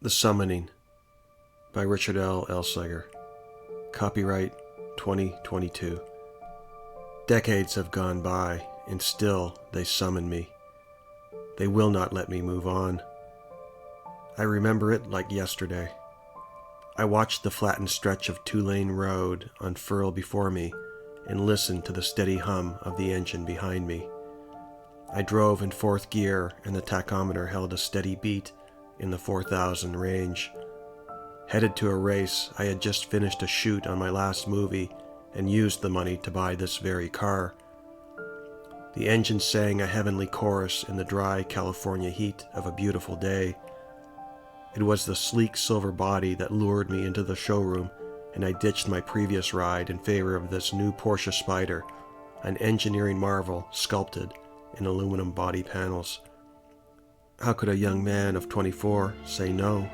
The Summoning by Richard L. Elsliger. Copyright 2022. Decades have gone by, and still they summon me. They will not let me move on. I remember it like yesterday. I watched the flattened stretch of two-lane road unfurl before me and listened to the steady hum of the engine behind me. I drove in fourth gear, and the tachometer held a steady beat in the 4,000 range. Headed to a race, I had just finished a shoot on my last movie and used the money to buy this very car. The engine sang a heavenly chorus in the dry California heat of a beautiful day. It was the sleek silver body that lured me into the showroom, and I ditched my previous ride in favor of this new Porsche Spyder, an engineering marvel sculpted in aluminum body panels. How could a young man of 24 say no?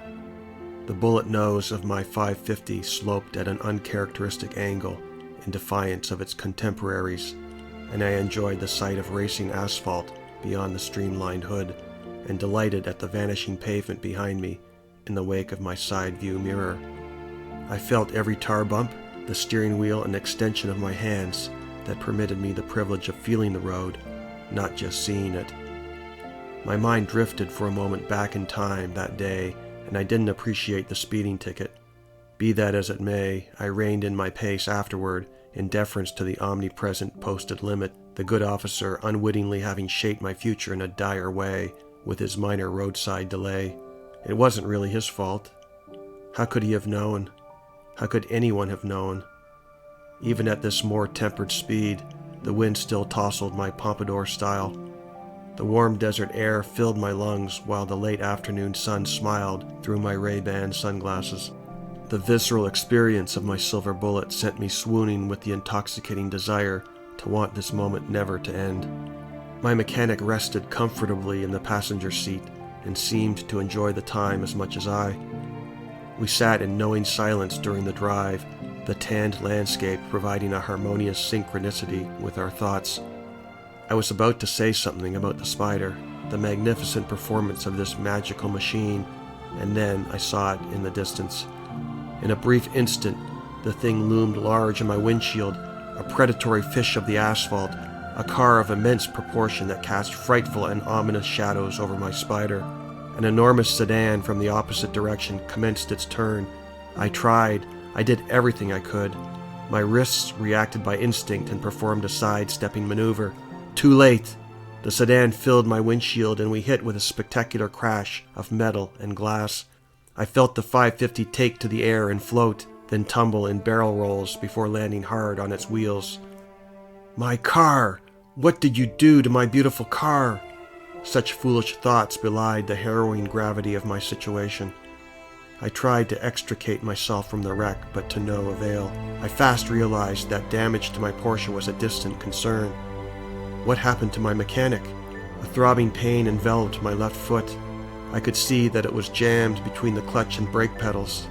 The bullet nose of my 550 sloped at an uncharacteristic angle in defiance of its contemporaries, and I enjoyed the sight of racing asphalt beyond the streamlined hood and delighted at the vanishing pavement behind me in the wake of my side view mirror. I felt every tar bump, the steering wheel an extension of my hands that permitted me the privilege of feeling the road, not just seeing it. My mind drifted for a moment back in time that day, and I didn't appreciate the speeding ticket. Be that as it may, I reined in my pace afterward in deference to the omnipresent posted limit, the good officer unwittingly having shaped my future in a dire way with his minor roadside delay. It wasn't really his fault. How could he have known? How could anyone have known? Even at this more tempered speed, the wind still tousled my pompadour style. The warm desert air filled my lungs while the late afternoon sun smiled through my Ray-Ban sunglasses. The visceral experience of my silver bullet sent me swooning with the intoxicating desire to want this moment never to end. My mechanic rested comfortably in the passenger seat and seemed to enjoy the time as much as I. We sat in knowing silence during the drive, the tanned landscape providing a harmonious synchronicity with our thoughts. I was about to say something about the Spyder, the magnificent performance of this magical machine, and then I saw it in the distance. In a brief instant, the thing loomed large in my windshield, a predatory fish of the asphalt, a car of immense proportion that cast frightful and ominous shadows over my Spyder. An enormous sedan from the opposite direction commenced its turn. I did everything I could. My wrists reacted by instinct and performed a sidestepping maneuver. Too late! The sedan filled my windshield and we hit with a spectacular crash of metal and glass. I felt the 550 take to the air and float, then tumble in barrel rolls before landing hard on its wheels. My car! What did you do to my beautiful car? Such foolish thoughts belied the harrowing gravity of my situation. I tried to extricate myself from the wreck, but to no avail. I fast realized that damage to my Porsche was a distant concern. What happened to my mechanic? A throbbing pain enveloped my left foot. I could see that it was jammed between the clutch and brake pedals.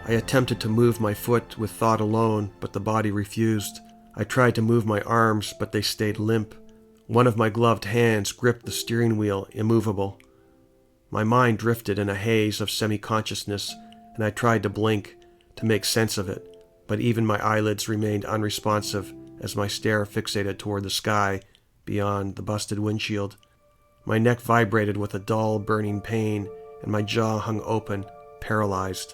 I attempted to move my foot with thought alone, but the body refused. I tried to move my arms, but they stayed limp. One of my gloved hands gripped the steering wheel, immovable. My mind drifted in a haze of semi-consciousness, and I tried to blink, to make sense of it, but even my eyelids remained unresponsive as my stare fixated toward the sky beyond the busted windshield. My neck vibrated with a dull, burning pain, and my jaw hung open, paralyzed.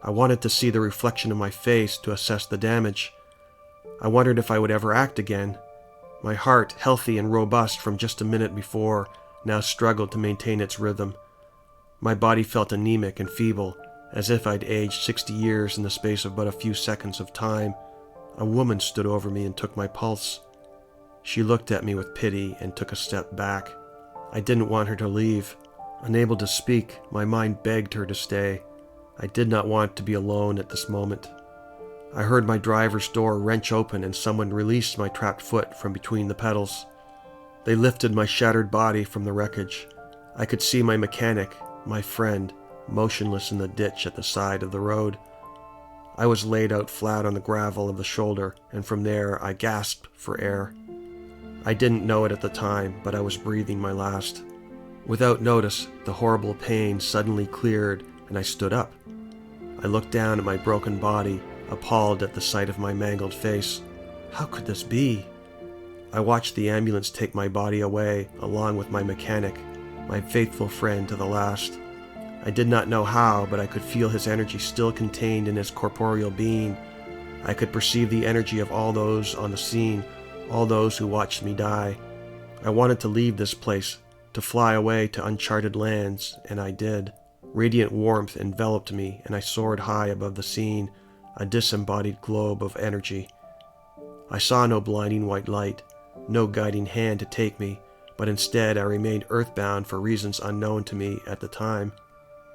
I wanted to see the reflection of my face to assess the damage. I wondered if I would ever act again. My heart, healthy and robust from just a minute before, now struggled to maintain its rhythm. My body felt anemic and feeble, as if I'd aged 60 years in the space of but a few seconds of time. A woman stood over me and took my pulse. She looked at me with pity and took a step back. I didn't want her to leave. Unable to speak, my mind begged her to stay. I did not want to be alone at this moment. I heard my driver's door wrench open and someone released my trapped foot from between the pedals. They lifted my shattered body from the wreckage. I could see my mechanic, my friend, motionless in the ditch at the side of the road. I was laid out flat on the gravel of the shoulder, and from there I gasped for air. I didn't know it at the time, but I was breathing my last. Without notice, the horrible pain suddenly cleared and I stood up. I looked down at my broken body, appalled at the sight of my mangled face. How could this be? I watched the ambulance take my body away, along with my mechanic, my faithful friend to the last. I did not know how, but I could feel his energy still contained in his corporeal being. I could perceive the energy of all those on the scene, all those who watched me die. I wanted to leave this place, to fly away to uncharted lands, and I did. Radiant warmth enveloped me, and I soared high above the scene, a disembodied globe of energy. I saw no blinding white light, no guiding hand to take me, but instead I remained earthbound for reasons unknown to me at the time.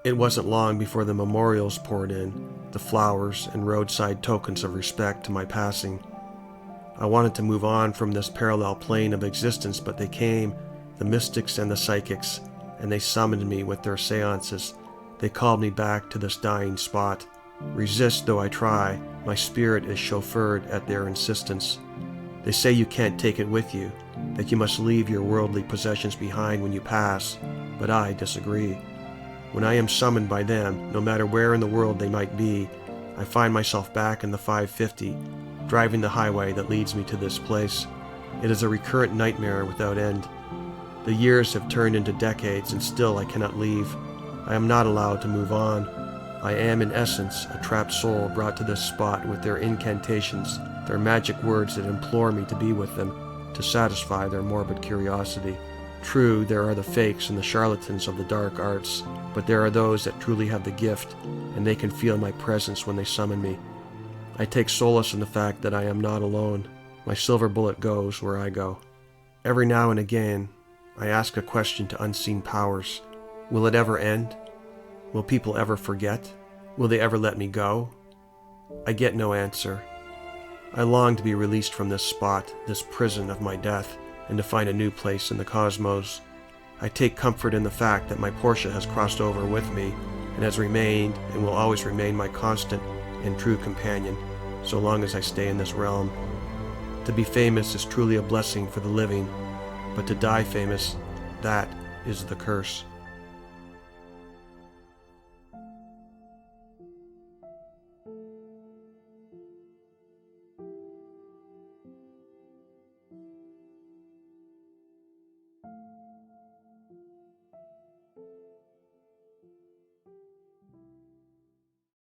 It wasn't long before the memorials poured in, the flowers and roadside tokens of respect to my passing. I wanted to move on from this parallel plane of existence, but they came, the mystics and the psychics, and they summoned me with their seances. They called me back to this dying spot. Resist though I try, my spirit is chauffeured at their insistence. They say you can't take it with you, that you must leave your worldly possessions behind when you pass, but I disagree. When I am summoned by them, no matter where in the world they might be, I find myself back in the 550, driving the highway that leads me to this place. It is a recurrent nightmare without end. The years have turned into decades, and still I cannot leave. I am not allowed to move on. I am, in essence, a trapped soul brought to this spot with their incantations, their magic words that implore me to be with them, to satisfy their morbid curiosity. True, there are the fakes and the charlatans of the dark arts, but there are those that truly have the gift, and they can feel my presence when they summon me. I take solace in the fact that I am not alone. My silver bullet goes where I go. Every now and again, I ask a question to unseen powers. Will it ever end? Will people ever forget? Will they ever let me go? I get no answer. I long to be released from this spot, this prison of my death, and to find a new place in the cosmos. I take comfort in the fact that my Portia has crossed over with me, and has remained and will always remain my constant and true companion, so long as I stay in this realm. To be famous is truly a blessing for the living, but to die famous, that is the curse.